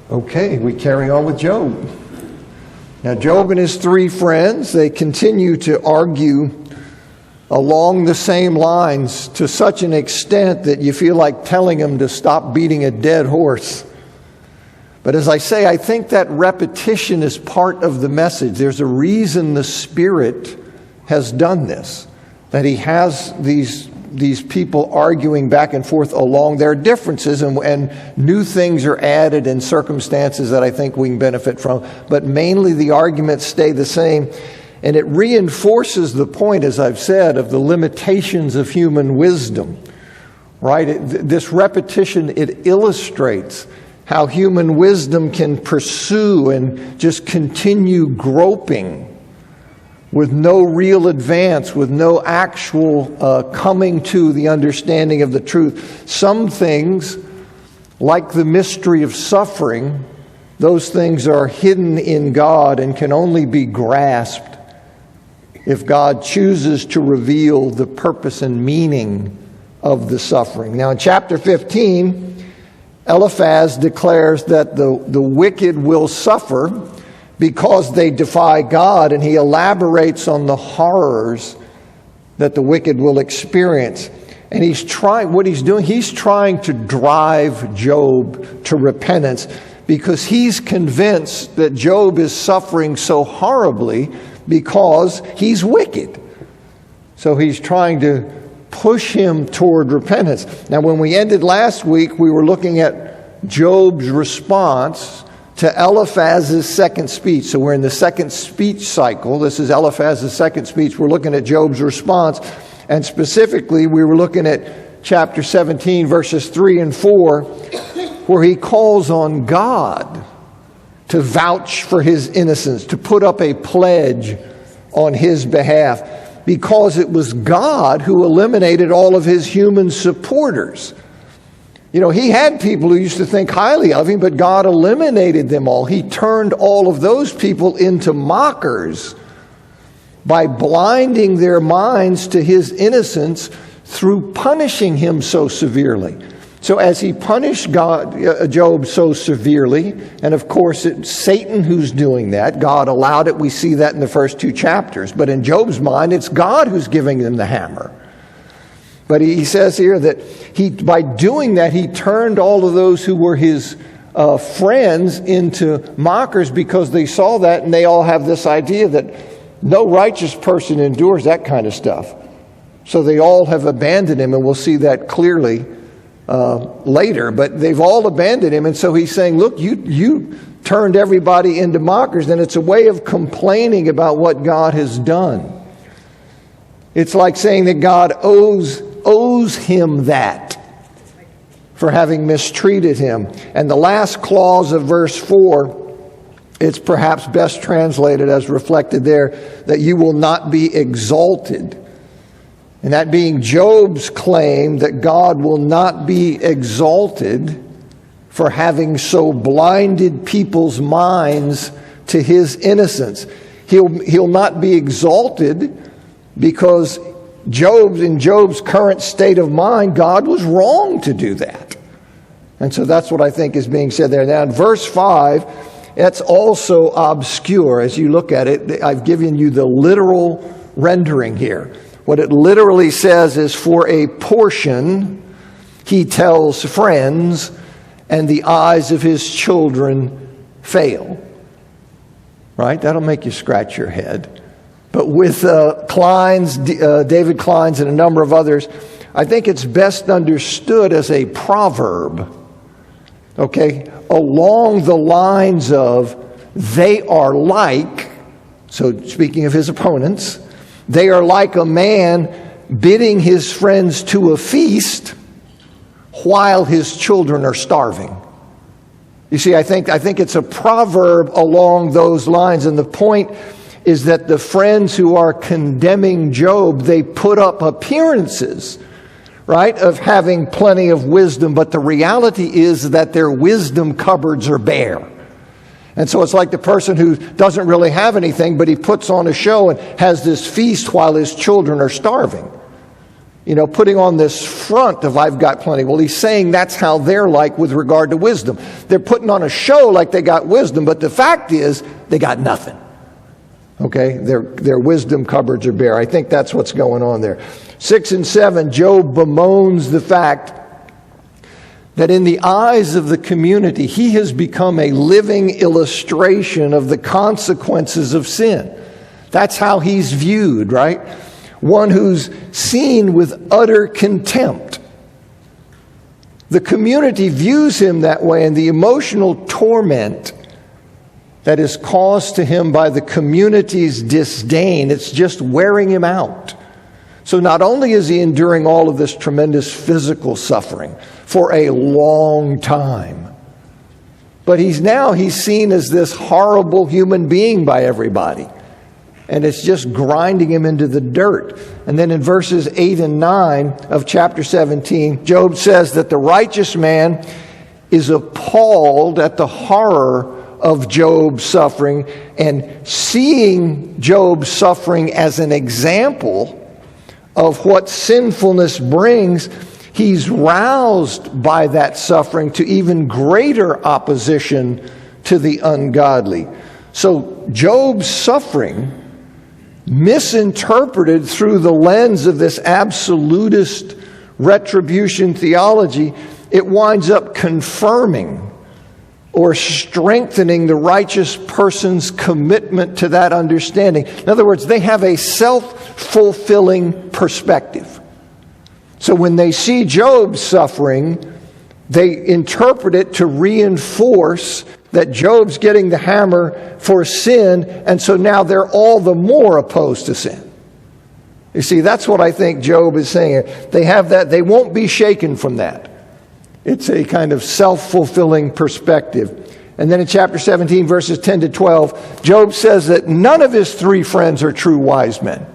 Okay, we carry on with Job. Now, Job and his three friends, they continue to argue along the same lines to such an extent that you feel like telling them to stop beating a dead horse. But as I say, I think that repetition is part of the message. There's a reason the Spirit has done this, that He has these people arguing back and forth along their differences, and new things are added in circumstances that I think we can benefit from. But mainly the arguments stay the same. And it reinforces the point, as I've said, of the limitations of human wisdom. Right? This repetition, it illustrates how human wisdom can pursue and just continue groping with no real advance, with no actual coming to the understanding of the truth. Some things, like the mystery of suffering, those things are hidden in God and can only be grasped if God chooses to reveal the purpose and meaning of the suffering. Now, in chapter 15, Eliphaz declares that the wicked will suffer because they defy God, and he elaborates on the horrors that the wicked will experience. And he's trying to drive Job to repentance, because he's convinced that Job is suffering so horribly because he's wicked. So he's trying to push him toward repentance. Now, when we ended last week, we were looking at Job's response to Eliphaz's second speech. So we're in the second speech cycle. This is Eliphaz's second speech. We're looking at Job's response. And specifically, we were looking at chapter 17, verses 3 and 4, where he calls on God to vouch for his innocence, to put up a pledge on his behalf, because it was God who eliminated all of his human supporters. You know, he had people who used to think highly of him, but God eliminated them all. He turned all of those people into mockers by blinding their minds to his innocence through punishing him so severely. So as he punished Job so severely, and of course it's Satan who's doing that. God allowed it. We see that in the first two chapters. But in Job's mind, it's God who's giving them the hammer. But he says here that by doing that, he turned all of those who were his friends into mockers, because they saw that, and they all have this idea that no righteous person endures that kind of stuff. So they all have abandoned him, and we'll see that clearly later. But they've all abandoned him, and so he's saying, look, you turned everybody into mockers, and it's a way of complaining about what God has done. It's like saying that God owes him that for having mistreated him. And the last clause of verse 4, it's perhaps best translated as reflected there, that you will not be exalted. And that being Job's claim that God will not be exalted for having so blinded people's minds to his innocence. He'll not be exalted because in Job's current state of mind, God was wrong to do that. And so that's what I think is being said there. Now in verse 5, it's also obscure as you look at it. I've given you the literal rendering here. What it literally says is, for a portion he tells friends, and the eyes of his children fail. Right? That'll make you scratch your head. But with David Kleins and a number of others, I think it's best understood as a proverb. Okay? Along the lines of, they are like, so speaking of his opponents, they are like a man bidding his friends to a feast while his children are starving. You see, I think it's a proverb along those lines, and the point is that the friends who are condemning Job, they put up appearances, right, of having plenty of wisdom, but the reality is that their wisdom cupboards are bare. And so it's like the person who doesn't really have anything, but he puts on a show and has this feast while his children are starving. putting on this front of I've got plenty. Well, he's saying that's how they're like with regard to wisdom. They're putting on a show like they got wisdom, but the fact is they got nothing. Okay, their wisdom cupboards are bare. I think that's what's going on there. 6 and 7, Job bemoans the fact that in the eyes of the community, he has become a living illustration of the consequences of sin. That's how he's viewed, right? One who's seen with utter contempt. The community views him that way, and the emotional torment that is caused to him by the community's disdain, it's just wearing him out. So not only is he enduring all of this tremendous physical suffering for a long time, but he's seen as this horrible human being by everybody. And it's just grinding him into the dirt. And then in verses 8 and 9 of chapter 17, Job says that the righteous man is appalled at the horror of Job's suffering, and seeing Job's suffering as an example of what sinfulness brings, he's roused by that suffering to even greater opposition to the ungodly. So Job's suffering, misinterpreted through the lens of this absolutist retribution theology, it winds up confirming or strengthening the righteous person's commitment to that understanding. In other words, they have a self-fulfilling perspective. So when they see Job's suffering, they interpret it to reinforce that Job's getting the hammer for sin, and so now they're all the more opposed to sin. You see, that's what I think Job is saying. They have that, they won't be shaken from that. It's a kind of self-fulfilling perspective. And then in chapter 17, verses 10 to 12, Job says that none of his 3 friends are true wise men.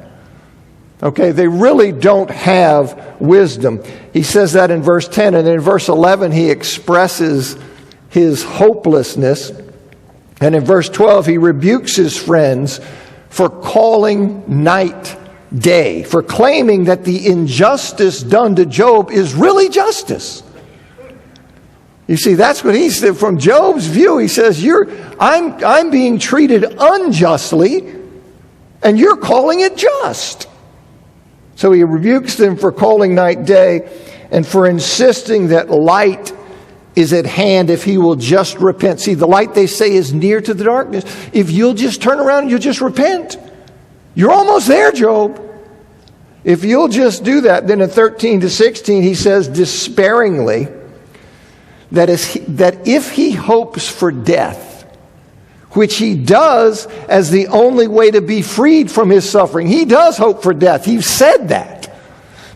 Okay, they really don't have wisdom. He says that in verse 10, and then in verse 11 he expresses his hopelessness. And in verse 12 he rebukes his friends for calling night day, for claiming that the injustice done to Job is really justice. You see, that's what he said. From Job's view, he says, I'm being treated unjustly, and you're calling it just. So he rebukes them for calling night day and for insisting that light is at hand if he will just repent. See, the light, they say, is near to the darkness. If you'll just turn around and you'll just repent, you're almost there, Job. If you'll just do that, then in 13 to 16, he says despairingly, that if he hopes for death, which he does as the only way to be freed from his suffering. He does hope for death. He's said that.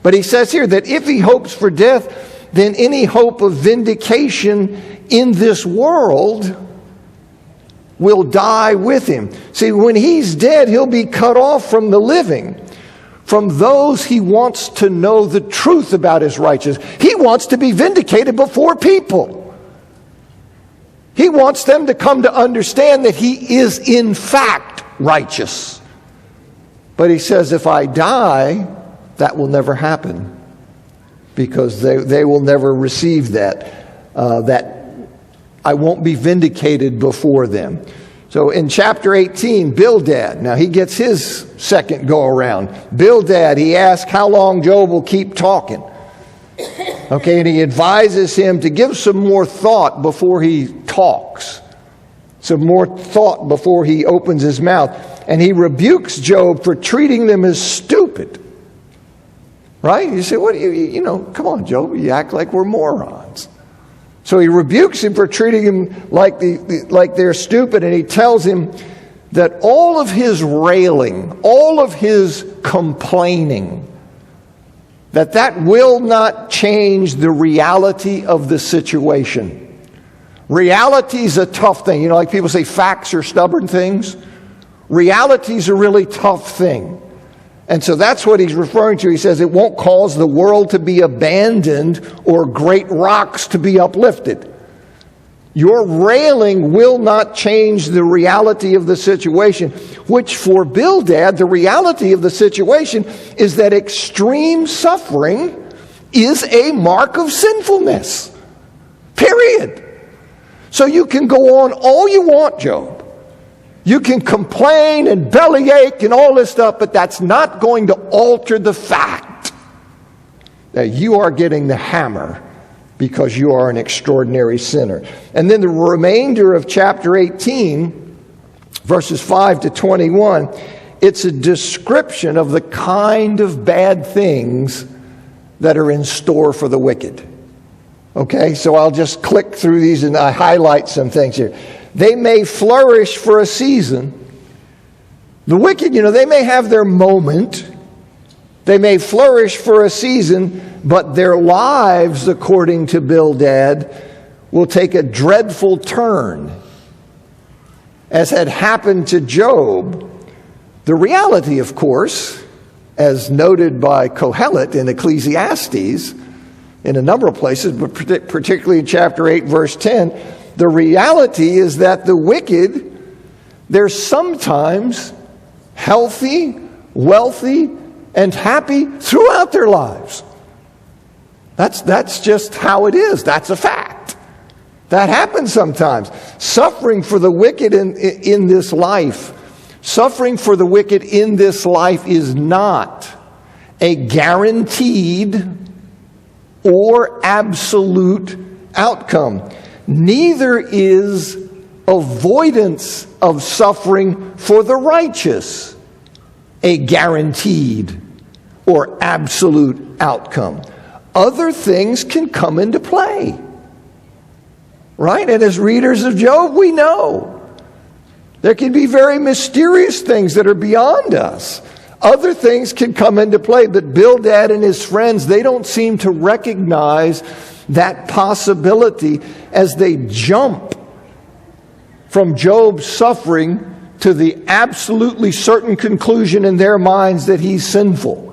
But he says here that if he hopes for death, then any hope of vindication in this world will die with him. See, when he's dead, he'll be cut off from the living, from those he wants to know the truth about his righteousness. He wants to be vindicated before people. He wants them to come to understand that he is in fact righteous. But he says, if I die, that will never happen, because they will never receive that I won't be vindicated before them. So in chapter 18, Bildad, now he gets his second go around. Bildad, he asks how long Job will keep talking. Okay, and he advises him to give some more thought before he talks. Some more thought before he opens his mouth. And he rebukes Job for treating them as stupid. Right? You say, what do you know, come on, Job, you act like we're morons. So he rebukes him for treating him like they're stupid, and he tells him that all of his railing, all of his complaining, that will not change the reality of the situation. Reality is a tough thing. You know, like people say facts are stubborn things. Reality is a really tough thing. And so that's what he's referring to. He says it won't cause the world to be abandoned or great rocks to be uplifted. Your railing will not change the reality of the situation, which for Bildad, the reality of the situation is that extreme suffering is a mark of sinfulness. Period. So you can go on all you want, Job. You can complain and bellyache and all this stuff, but that's not going to alter the fact that you are getting the hammer because you are an extraordinary sinner. And then the remainder of chapter 18, verses 5 to 21, it's a description of the kind of bad things that are in store for the wicked. Okay, so I'll just click through these and I highlight some things here. They may flourish for a season. The wicked, they may have their moment. They may flourish for a season, but their lives, according to Bildad, will take a dreadful turn. As had happened to Job, the reality, of course, as noted by Kohelet in Ecclesiastes, in a number of places, but particularly in chapter 8, verse 10, the reality is that the wicked, they're sometimes healthy, wealthy, and happy throughout their lives. That's just how it is. That's a fact. That happens sometimes. Suffering for the wicked in this life, suffering for the wicked in this life is not a guaranteed or absolute outcome. Neither is avoidance of suffering for the righteous a guaranteed or absolute outcome. Other things can come into play. Right? And as readers of Job, we know there can be very mysterious things that are beyond us. Other things can come into play, but Bildad and his friends, they don't seem to recognize that possibility as they jump from Job's suffering to the absolutely certain conclusion in their minds that he's sinful.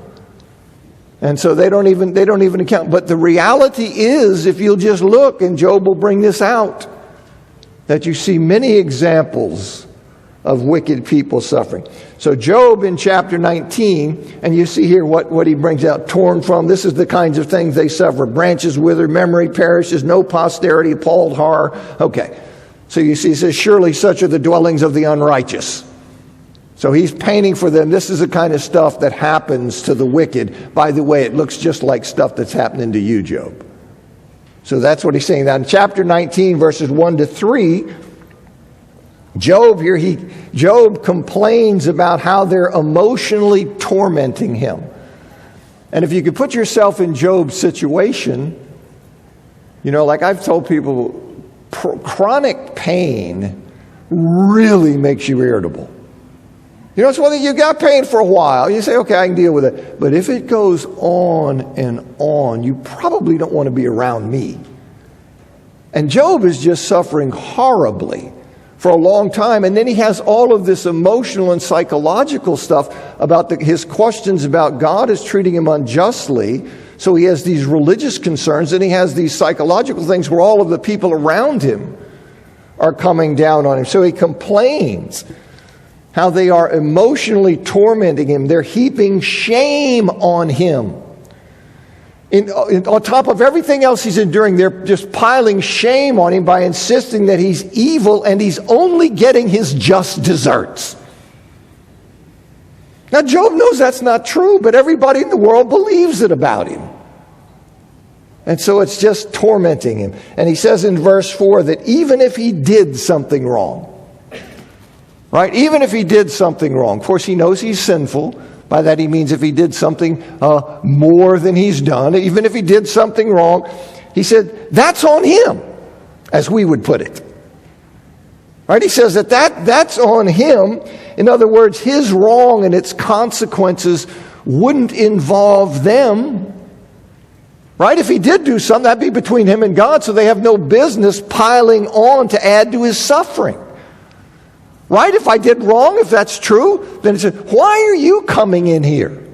And so they don't even account. But the reality is, if you'll just look, and Job will bring this out, that you see many examples of wicked people suffering. So Job in chapter 19, and you see here what he brings out, torn from, this is the kinds of things they suffer. Branches wither, memory perishes, no posterity, appalled horror. Okay, so you see, he says, surely such are the dwellings of the unrighteous. So he's painting for them, this is the kind of stuff that happens to the wicked. By the way, it looks just like stuff that's happening to you, Job. So that's what he's saying. Now in chapter 19, verses 1 to 3, Job complains about how they're emotionally tormenting him. And if you could put yourself in Job's situation, like I've told people, chronic pain really makes you irritable. It's one thing, you got pain for a while. You say, okay, I can deal with it. But if it goes on and on, you probably don't want to be around me. And Job is just suffering horribly for a long time. And then he has all of this emotional and psychological stuff about his questions about God is treating him unjustly. So he has these religious concerns, and he has these psychological things where all of the people around him are coming down on him. So he complains how they are emotionally tormenting him. They're heaping shame on him. On top of everything else he's enduring, they're just piling shame on him by insisting that he's evil and he's only getting his just deserts. Now, Job knows that's not true, but everybody in the world believes it about him. And so it's just tormenting him. And he says in verse 4 that even if he did something wrong, right? Even if he did something wrong. Of course, he knows he's sinful. By that he means if he did something more than he's done. Even if he did something wrong, he said, that's on him, as we would put it. Right? He says that's on him. In other words, his wrong and its consequences wouldn't involve them. Right? If he did do something, that'd be between him and God, so they have no business piling on to add to his suffering. Right? If I did wrong, if that's true, then it says, why are you coming in here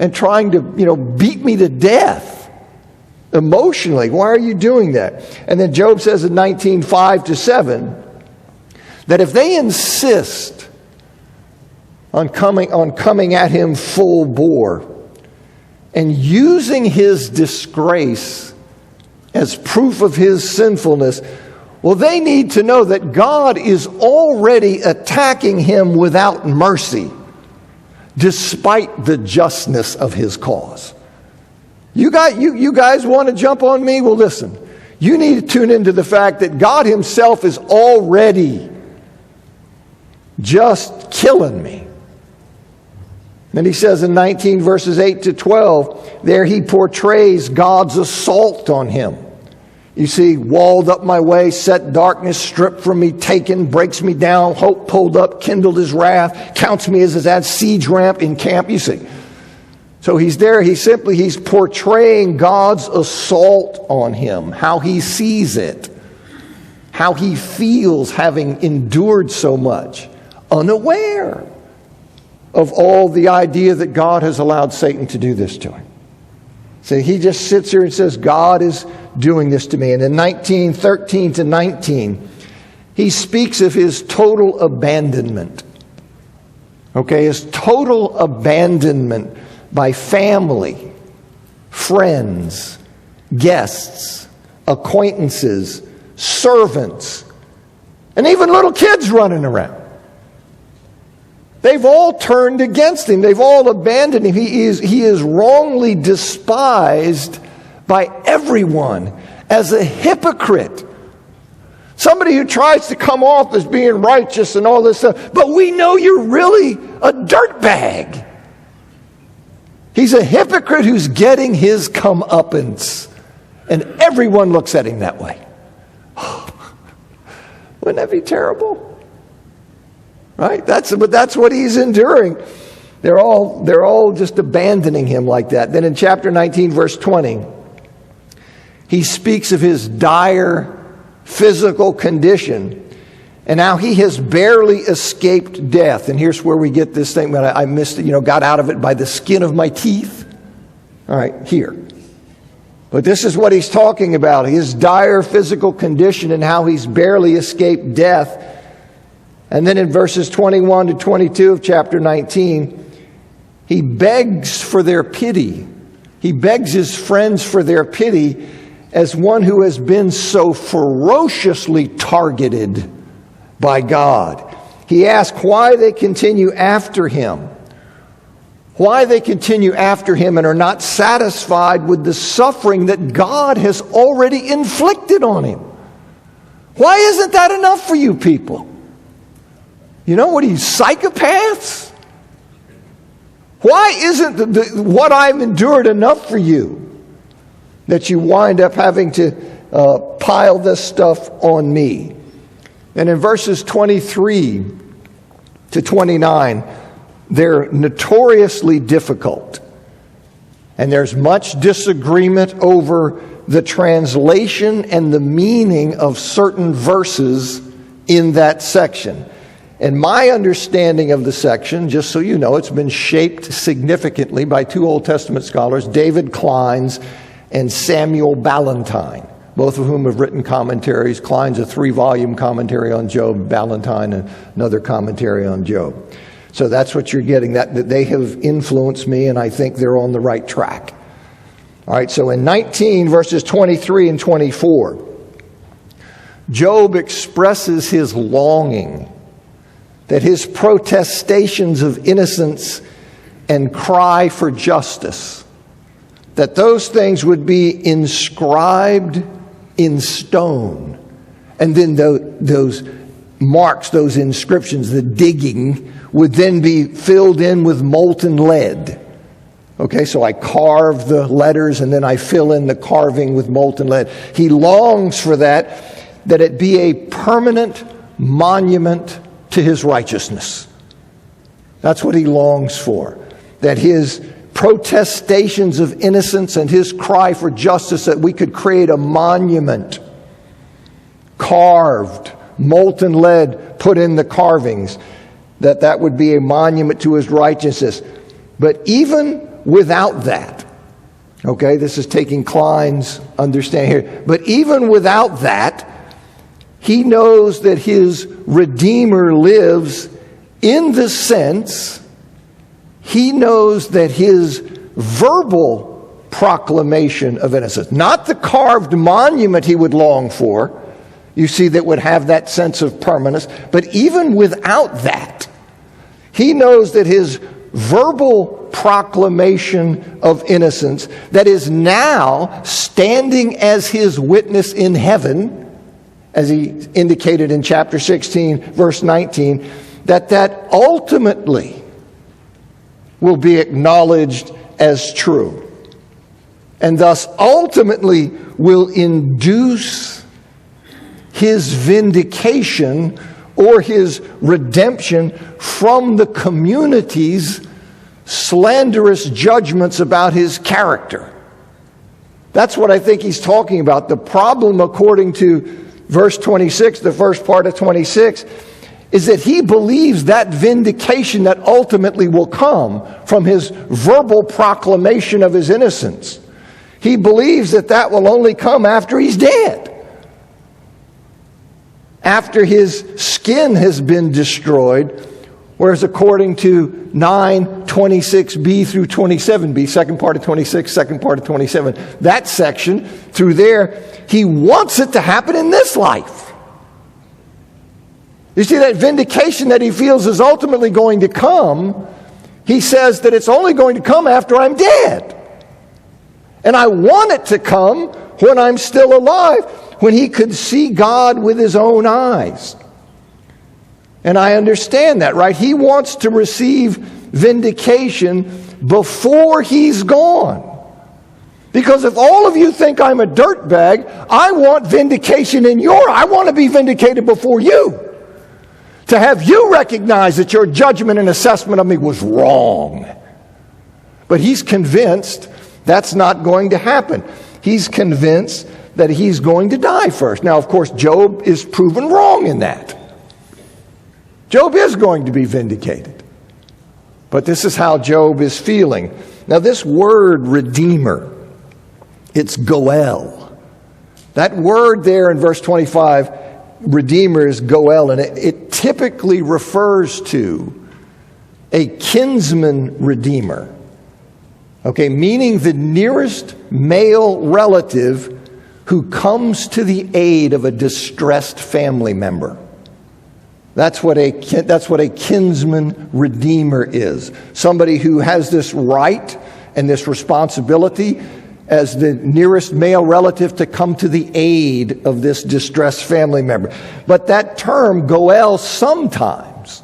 and trying to, beat me to death? Emotionally, why are you doing that? And then Job says in 19:5-7 that if they insist on coming at him full bore and using his disgrace as proof of his sinfulness, well, they need to know that God is already attacking him without mercy, despite the justness of his cause. You guys want to jump on me? Well, listen, you need to tune into the fact that God himself is already just killing me. And he says in 19 verses 8-12, there he portrays God's assault on him. You see, walled up my way, set darkness, stripped from me, taken, breaks me down, hope pulled up, kindled his wrath, counts me as his siege ramp in camp. You see. So he's there, he's portraying God's assault on him, how he sees it, how he feels having endured so much, unaware of all the idea that God has allowed Satan to do this to him. So he just sits here and says, God is doing this to me. And in 19:13-19, he speaks of his total abandonment. Okay, his total abandonment by family, friends, guests, acquaintances, servants, and even little kids running around. They've all turned against him. They've all abandoned him. He is wrongly despised by everyone as a hypocrite. Somebody who tries to come off as being righteous and all this stuff. But we know you're really a dirtbag. He's a hypocrite who's getting his comeuppance. And everyone looks at him that way. Wouldn't that be terrible? Right? That's what he's enduring. They're all just abandoning him like that. Then in chapter 19, verse 20, he speaks of his dire physical condition and how he has barely escaped death. And here's where we get this thing that I missed it, got out of it by the skin of my teeth. All right, here. But this is what he's talking about, his dire physical condition and how he's barely escaped death. And then in verses 21-22 of chapter 19, he begs for their pity. He begs his friends for their pity as one who has been so ferociously targeted by God. He asks why they continue after him. Why they continue after him and are not satisfied with the suffering that God has already inflicted on him. Why isn't that enough for you people? What are you, psychopaths? Why isn't what I've endured enough for you that you wind up having to pile this stuff on me? And in verses 23-29, they're notoriously difficult. And there's much disagreement over the translation and the meaning of certain verses in that section. And my understanding of the section, just so you know, it's been shaped significantly by two Old Testament scholars, David Kleins and Samuel Ballantyne, both of whom have written commentaries. Klein's a 3-volume commentary on Job, Ballantyne another commentary on Job. So that's what you're getting, that they have influenced me, and I think they're on the right track. All right, so in 19 verses 23 and 24, Job expresses his longing that his protestations of innocence and cry for justice, that those things would be inscribed in stone. And then those marks, those inscriptions, the digging, would then be filled in with molten lead. Okay, so I carve the letters and then I fill in the carving with molten lead. He longs for that it be a permanent monument to his righteousness. That's what he longs for. That his protestations of innocence and his cry for justice, that we could create a monument, carved, molten lead, put in the carvings, that would be a monument to his righteousness. But even without that, Okay, this is taking Klein's understanding here. But even without that, he knows that his Redeemer lives in the sense he knows that his verbal proclamation of innocence, not the carved monument he would long for, you see, that would have that sense of permanence, but even without that, he knows that his verbal proclamation of innocence that is now standing as his witness in heaven, as he indicated in chapter 16, verse 19, that ultimately will be acknowledged as true, and thus ultimately will induce his vindication or his redemption from the community's slanderous judgments about his character. That's what I think he's talking about. The problem, according to verse 26, the first part of 26, is that he believes that vindication that ultimately will come from his verbal proclamation of his innocence. He believes that that will only come after he's dead, after his skin has been destroyed. Whereas according to 9:26b through 27b, second part of 26, second part of 27, that section through there, he wants it to happen in this life. You see, that vindication that he feels is ultimately going to come, he says that it's only going to come after I'm dead. And I want it to come when I'm still alive, when he could see God with his own eyes. And I understand that, right? He wants to receive vindication before he's gone. Because if all of you think I'm a dirtbag, I want vindication I want to be vindicated before you. To have you recognize that your judgment and assessment of me was wrong. But he's convinced that's not going to happen. He's convinced that he's going to die first. Now, of course, Job is proven wrong in that. Job is going to be vindicated. But this is how Job is feeling. Now, this word redeemer, it's goel. That word there in verse 25, redeemer, is goel, and it typically refers to a kinsman redeemer. Okay, meaning the nearest male relative who comes to the aid of a distressed family member. That's what a kinsman redeemer is. Somebody who has this right and this responsibility as the nearest male relative to come to the aid of this distressed family member. But that term, goel, sometimes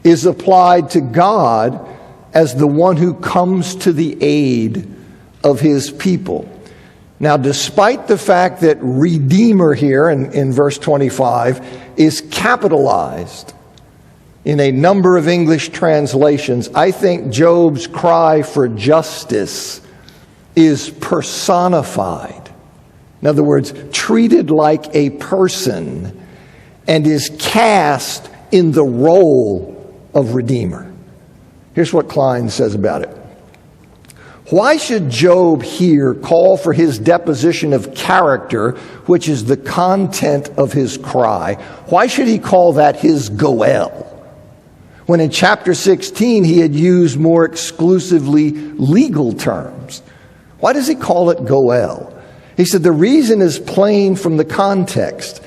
is applied to God as the one who comes to the aid of his people. Now, despite the fact that redeemer here in verse 25 is capitalized in a number of English translations, I think Job's cry for justice is personified. In other words, treated like a person, and is cast in the role of redeemer. Here's what Klein says about it. Why should Job here call for his deposition of character, which is the content of his cry? Why should he call that his goel, when in chapter 16 he had used more exclusively legal terms? Why does he call it goel? He said the reason is plain from the context.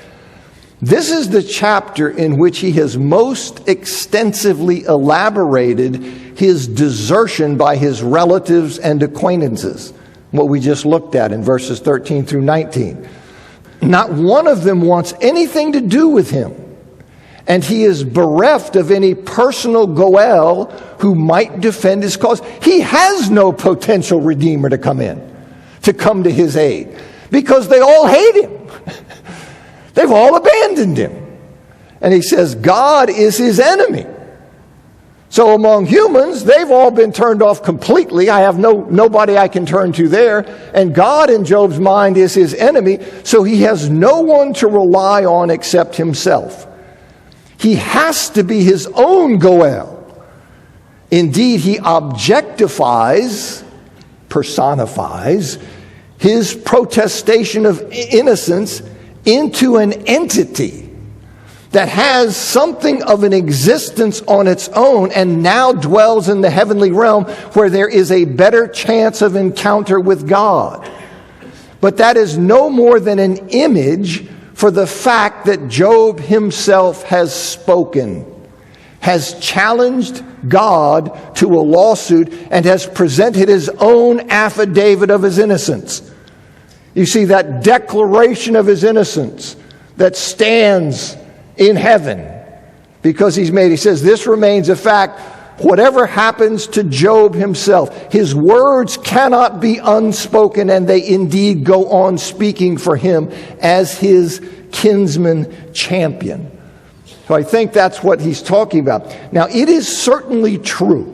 This is the chapter in which he has most extensively elaborated his desertion by his relatives and acquaintances, what we just looked at in verses 13 through 19. Not one of them wants anything to do with him, and he is bereft of any personal goel who might defend his cause. He has no potential redeemer to come to his aid, because they all hate him. They've all abandoned him. And he says God is his enemy. So among humans, they've all been turned off completely. I have nobody I can turn to there. And God, in Job's mind, is his enemy. So he has no one to rely on except himself. He has to be his own goel. Indeed, he objectifies personifies his protestation of innocence into an entity that has something of an existence on its own and now dwells in the heavenly realm where there is a better chance of encounter with God. But that is no more than an image for the fact that Job himself has spoken, has challenged God to a lawsuit, and has presented his own affidavit of his innocence. You see, that declaration of his innocence that stands in heaven because he says, this remains a fact. Whatever happens to Job himself, his words cannot be unspoken, and they indeed go on speaking for him as his kinsman champion. So I think that's what he's talking about. Now, it is certainly true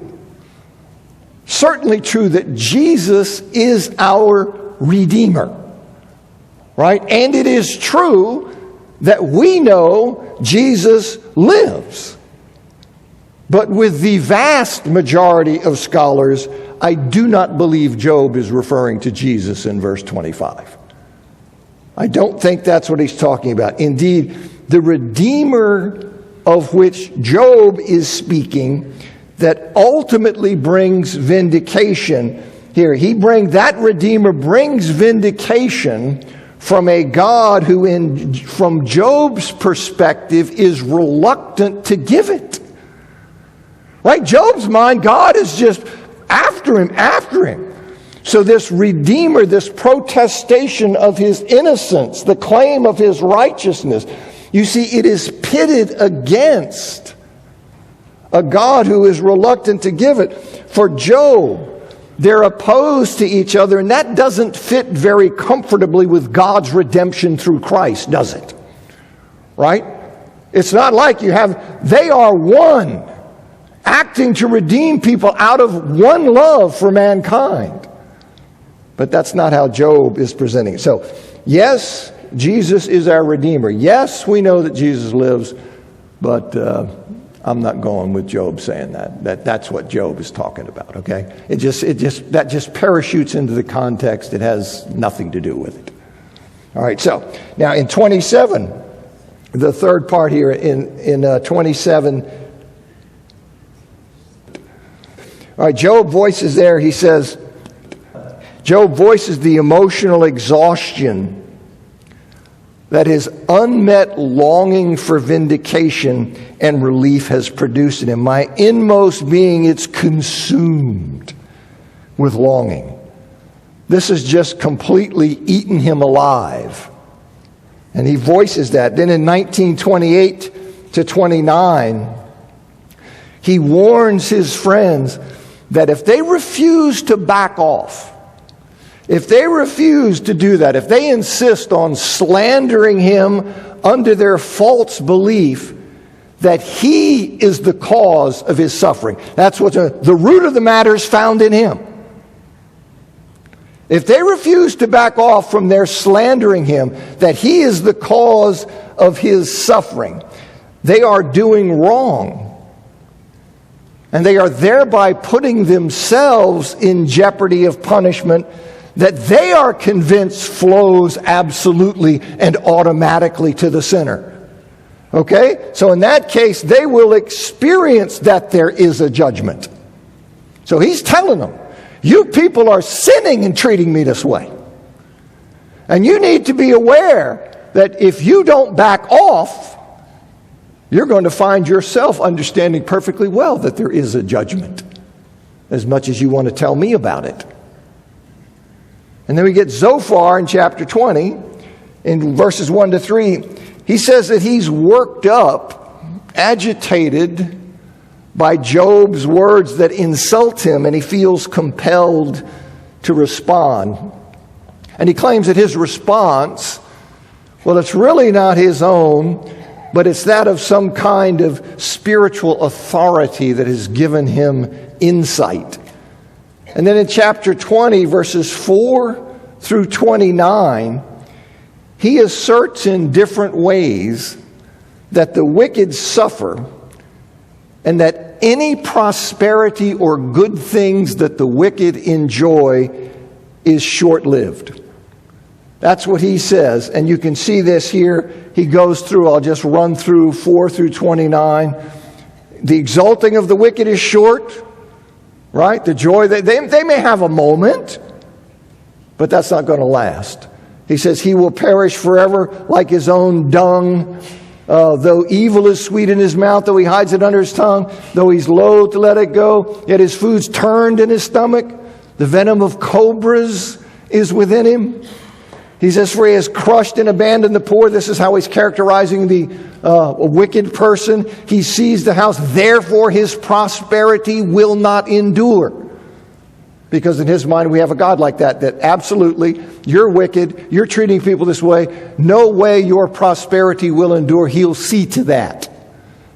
that Jesus is our Redeemer, right? And it is true that we know Jesus lives. But with the vast majority of scholars, I do not believe Job is referring to Jesus in verse 25. I don't think that's what he's talking about. Indeed, the Redeemer of which Job is speaking, that ultimately brings vindication here. That Redeemer brings vindication from a God who, from Job's perspective, is reluctant to give it. Right? Job's mind, God is just after him. So this Redeemer, this protestation of his innocence, the claim of his righteousness, you see, it is pitted against a God who is reluctant to give it. For Job, they're opposed to each other, and that doesn't fit very comfortably with God's redemption through Christ, does it? Right? It's not like they are one, acting to redeem people out of one love for mankind. But that's not how Job is presenting it. So, yes, Jesus is our Redeemer. Yes, we know that Jesus lives, but I'm not going with Job saying that's what Job is talking about, okay? That just parachutes into the context. It has nothing to do with it. All right, so now in 27, the third part here in 27, all right, Job voices there, he says, Job voices the emotional exhaustion that his unmet longing for vindication and relief has produced in him. My inmost being, it's consumed with longing. This has just completely eaten him alive. And he voices that. Then in 1928 to 29, he warns his friends that if they refuse to back off, if they refuse to do that, if they insist on slandering him under their false belief that he is the cause of his suffering, that's what the root of the matter is found in him. If they refuse to back off from their slandering him that he is the cause of his suffering, they are doing wrong. And they are thereby putting themselves in jeopardy of punishment that they are convinced flows absolutely and automatically to the sinner. Okay? So in that case, they will experience that there is a judgment. So he's telling them, you people are sinning and treating me this way. And you need to be aware that if you don't back off, you're going to find yourself understanding perfectly well that there is a judgment, as much as you want to tell me about it. And then we get Zophar in chapter 20, in verses 1 to 3. He says that he's worked up, agitated by Job's words that insult him, and he feels compelled to respond. And he claims that his response, well, it's really not his own, but it's that of some kind of spiritual authority that has given him insight. And then in chapter 20, verses 4 through 29, he asserts in different ways that the wicked suffer and that any prosperity or good things that the wicked enjoy is short-lived. That's what he says. And you can see this here. He goes through, I'll just run through 4 through 29. The exulting of the wicked is short, right? The joy, they may have a moment, but that's not going to last. He says, he will perish forever like his own dung. Though evil is sweet in his mouth, though he hides it under his tongue, though he's loath to let it go, yet his food's turned in his stomach. The venom of cobras is within him. He says, for he has crushed and abandoned the poor. This is how he's characterizing the wicked person. He sees the house, therefore his prosperity will not endure. Because in his mind we have a God like that absolutely, you're wicked, you're treating people this way, no way your prosperity will endure. He'll see to that.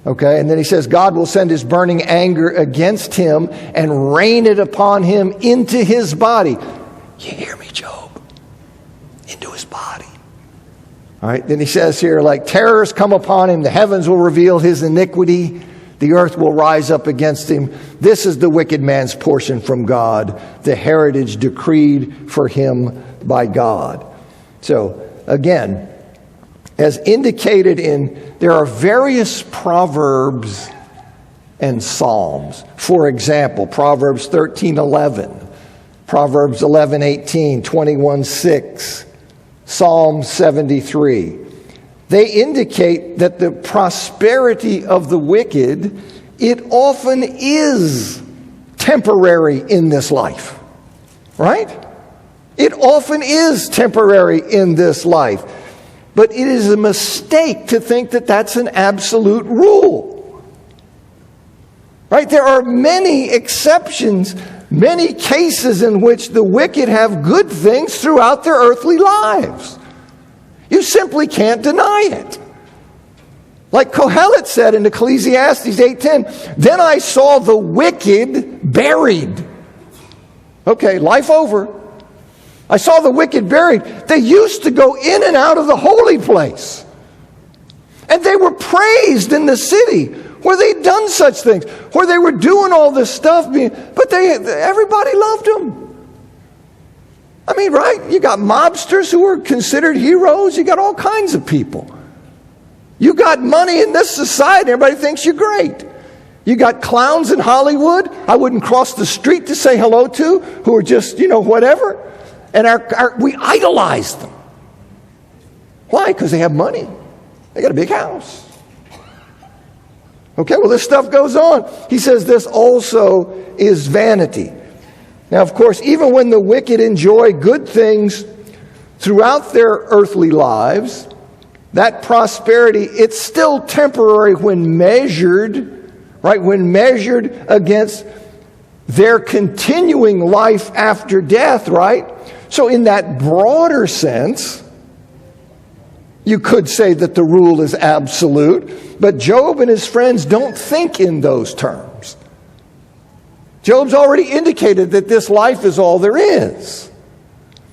Okay, and then he says, God will send his burning anger against him and rain it upon him into his body. You hear me, Job? Into his body. All right, then he says here, like terrors come upon him, the heavens will reveal his iniquity, the earth will rise up against him. This is the wicked man's portion from God, the heritage decreed for him by God. So, again, as indicated there are various proverbs and psalms. For example, Proverbs 13:11, Proverbs 11:18, 21:6, Psalm 73. They indicate that the prosperity of the wicked, it often is temporary in this life. Right? It often is temporary in this life. But it is a mistake to think that that's an absolute rule. Right? There are many exceptions, many cases in which the wicked have good things throughout their earthly lives. You simply can't deny it. Like Kohelet said in Ecclesiastes 8:10, then I saw the wicked buried. Okay, life over. I saw the wicked buried. They used to go in and out of the holy place. And they were praised in the city where they'd done such things, where they were doing all this stuff, but everybody loved them. I mean, right? You got mobsters who were considered heroes. You got all kinds of people. You got money in this society. Everybody thinks you're great. You got clowns in Hollywood I wouldn't cross the street to say hello to, who are just, whatever. And we idolize them. Why? Because they have money. They got a big house. Okay, well, this stuff goes on. He says this also is vanity. Now, of course, even when the wicked enjoy good things throughout their earthly lives, that prosperity, it's still temporary when measured, right? When measured against their continuing life after death, right? So in that broader sense, you could say that the rule is absolute, but Job and his friends don't think in those terms. Job's already indicated that this life is all there is.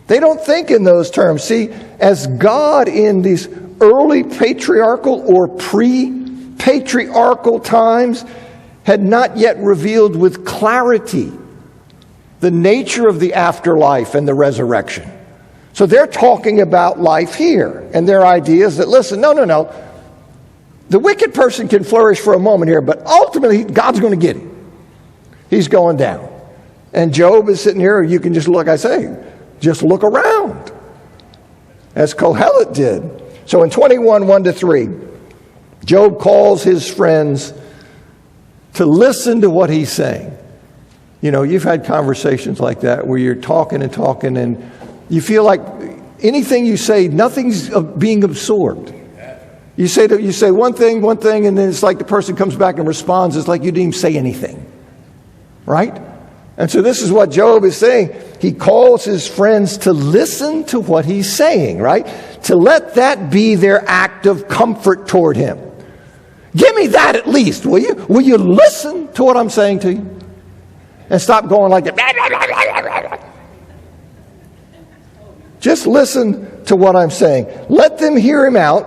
They don't think in those terms. See, as God in these early patriarchal or pre-patriarchal times had not yet revealed with clarity the nature of the afterlife and the resurrection. So they're talking about life here, and their idea is that, listen, no. The wicked person can flourish for a moment here, but ultimately God's going to get him. He's going down. And Job is sitting here, you can just look, just look around, as Kohelet did. So in 21:1-3, Job calls his friends to listen to what he's saying. You've had conversations like that where you're talking, and you feel like anything you say, nothing's being absorbed. You say one thing, and then it's like the person comes back and responds. It's like you didn't even say anything. Right? And so this is what Job is saying. He calls his friends to listen to what he's saying, right? To let that be their act of comfort toward him. Give me that at least, will you? Will you listen to what I'm saying to you? And stop going like that. Just listen to what I'm saying. Let them hear him out,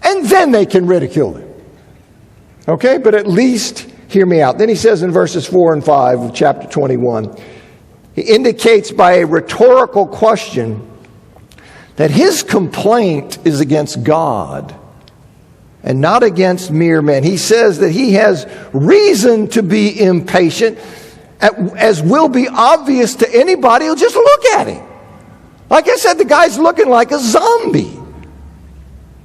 and then they can ridicule him. Okay? But at least hear me out. Then he says in verses 4 and 5 of chapter 21, he indicates by a rhetorical question that his complaint is against God and not against mere men. He says that he has reason to be impatient, as will be obvious to anybody who'll just look at him. Like I said, the guy's looking like a zombie.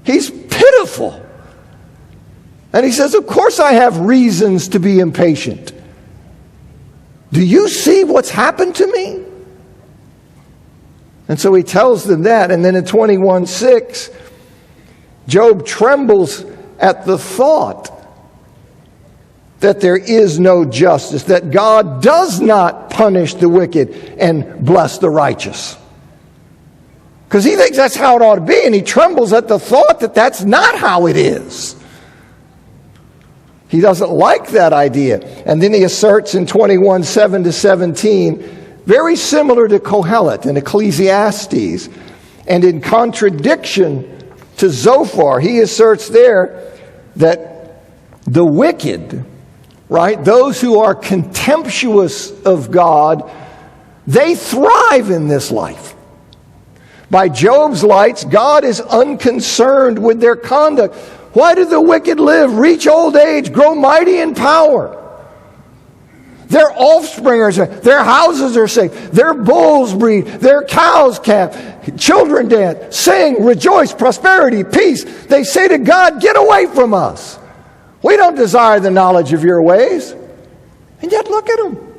He's pitiful. And he says, of course I have reasons to be impatient. Do you see what's happened to me? And so he tells them that. And then in 21:6, Job trembles at the thought that there is no justice, that God does not punish the wicked and bless the righteous. Because he thinks that's how it ought to be, and he trembles at the thought that that's not how it is. He doesn't like that idea. And then he asserts in 21:7-17, very similar to Kohelet in Ecclesiastes, and in contradiction to Zophar, he asserts there that the wicked, right, those who are contemptuous of God, they thrive in this life. By Job's lights, God is unconcerned with their conduct. Why do the wicked live, reach old age, grow mighty in power? Their offspring are safe, their houses are safe, their bulls breed, their cows calve, children dance, sing, rejoice, prosperity, peace. They say to God, get away from us. We don't desire the knowledge of your ways. And yet look at them.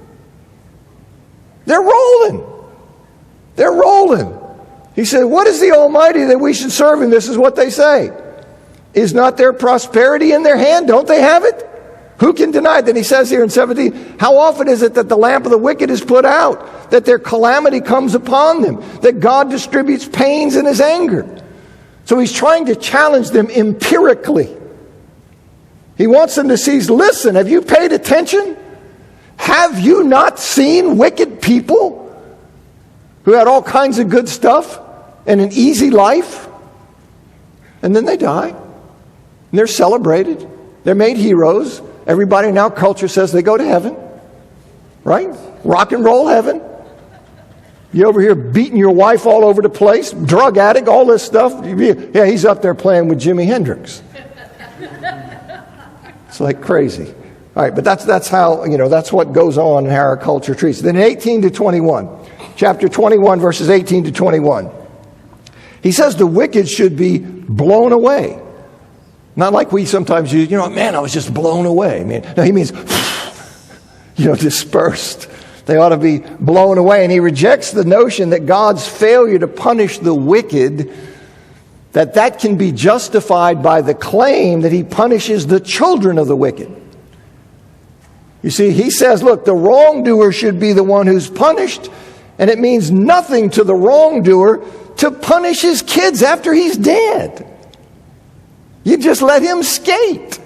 They're rolling. They're rolling. He said, what is the Almighty that we should serve him? This is what they say. Is not their prosperity in their hand? Don't they have it? Who can deny it? Then he says here in 17, how often is it that the lamp of the wicked is put out, that their calamity comes upon them, that God distributes pains in his anger? So he's trying to challenge them empirically. He wants them to see, listen, have you paid attention? Have you not seen wicked people who had all kinds of good stuff and an easy life? And then they die. And they're celebrated. They're made heroes. Everybody in our culture says they go to heaven. Right? Rock and roll heaven. You over here beating your wife all over the place, drug addict, all this stuff. Yeah, he's up there playing with Jimi Hendrix. It's like crazy. All right, but that's how, that's what goes on in how our culture treats it. Then in 18-21, chapter 21, verses 18-21, he says the wicked should be blown away. Not like we sometimes use, man, I was just blown away. No, he means, dispersed. They ought to be blown away. And he rejects the notion that God's failure to punish the wicked, that can be justified by the claim that he punishes the children of the wicked. You see, he says, look, the wrongdoer should be the one who's punished, and it means nothing to the wrongdoer to punish his kids after he's dead. You just let him skate.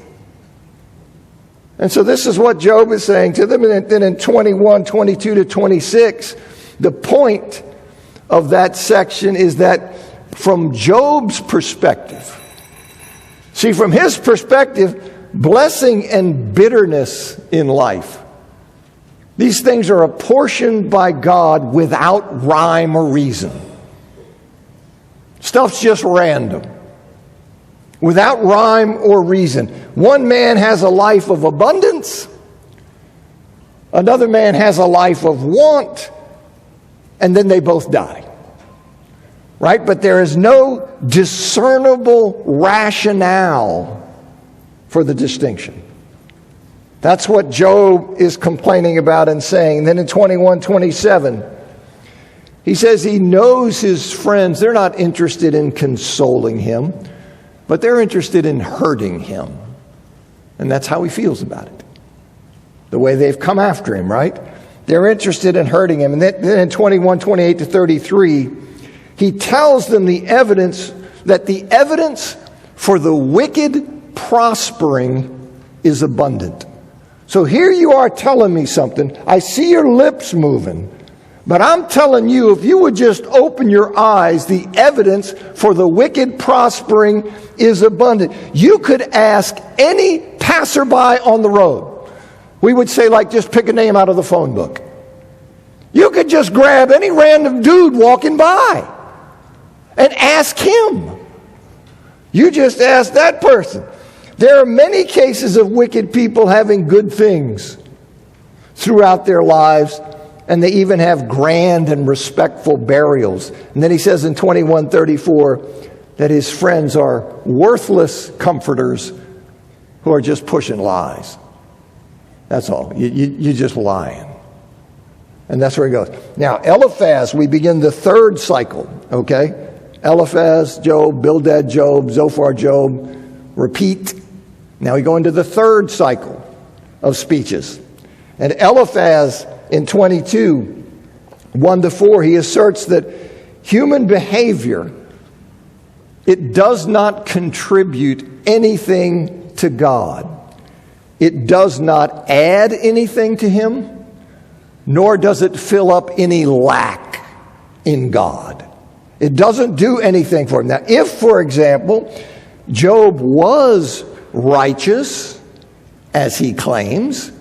And so this is what Job is saying to them. And then in 21:22-26, the point of that section is that from Job's perspective, see, from his perspective, blessing and bitterness in life, these things are apportioned by God without rhyme or reason. Stuff's just random. Without rhyme or reason. One man has a life of abundance. Another man has a life of want. And then they both die. Right? But there is no discernible rationale for the distinction. That's what Job is complaining about and saying. And then in 21:27, he says he knows his friends. They're not interested in consoling him, but they're interested in hurting him. And that's how he feels about it. The way they've come after him, right? They're interested in hurting him. And then in 21:28-33, he tells them the evidence for the wicked prospering is abundant. So here you are telling me something. I see your lips moving. But I'm telling you, if you would just open your eyes, the evidence for the wicked prospering is abundant. You could ask any passerby on the road. We would say, like, just pick a name out of the phone book. You could just grab any random dude walking by and ask him. You just ask that person. There are many cases of wicked people having good things throughout their lives, and they even have grand and respectful burials. And then he says in 21:34 that his friends are worthless comforters who are just pushing lies. That's all. You're just lying. And that's where he goes. Now, Eliphaz, we begin the third cycle, okay? Eliphaz, Job, Bildad, Job, Zophar, Job, repeat. Now we go into the third cycle of speeches. And Eliphaz in 22, 1-4, he asserts that human behavior, it does not contribute anything to God. It does not add anything to him, nor does it fill up any lack in God. It doesn't do anything for him. Now, if, for example, Job was righteous, as he claims,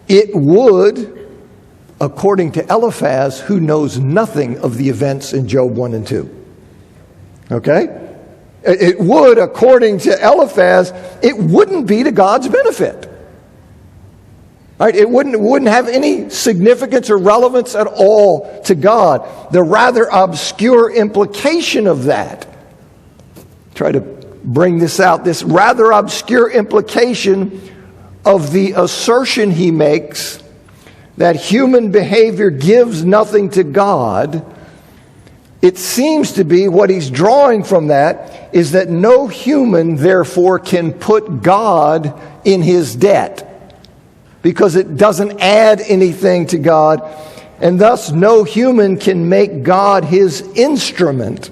it would, according to Eliphaz, who knows nothing of the events in Job 1 and 2. Okay? It would, according to Eliphaz, it wouldn't be to God's benefit. Right? It wouldn't have any significance or relevance at all to God. The rather obscure implication of that, try to bring this out, this rather obscure implication of the assertion he makes that human behavior gives nothing to God, it seems to be what he's drawing from that is that no human, therefore, can put God in his debt, because it doesn't add anything to God, and thus no human can make God his instrument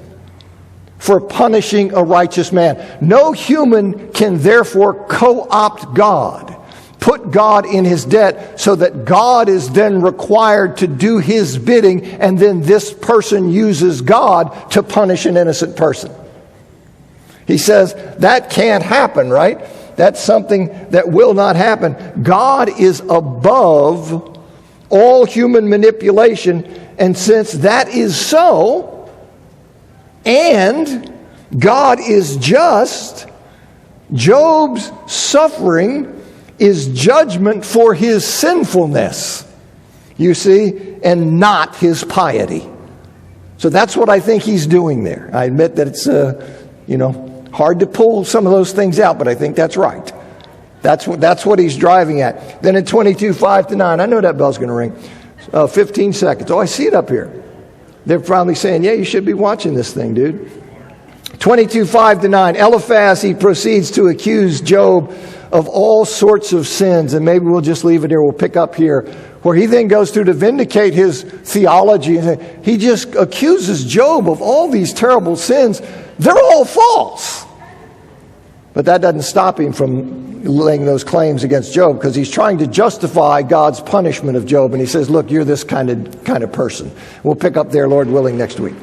for punishing a righteous man. No human can therefore co-opt God, put God in his debt, so that God is then required to do his bidding, and then this person uses God to punish an innocent person. He says that can't happen, right? That's something that will not happen. God is above all human manipulation, and since that is so, and God is just, Job's suffering is judgment for his sinfulness, you see, and not his piety. So that's what I think he's doing there. I admit that it's, hard to pull some of those things out, but I think that's right. That's what he's driving at. Then in 22, 5-9, I know that bell's going to ring. 15 seconds. Oh, I see it up here. They're finally saying, yeah, you should be watching this thing, dude. 22, 5-9, Eliphaz, he proceeds to accuse Job of all sorts of sins, and maybe we'll just leave it here. We'll pick up here, where he then goes through to vindicate his theology. He just accuses Job of all these terrible sins. They're all false. But that doesn't stop him from laying those claims against Job, because he's trying to justify God's punishment of Job. And he says, look, you're this kind of person. We'll pick up there, Lord willing, next week.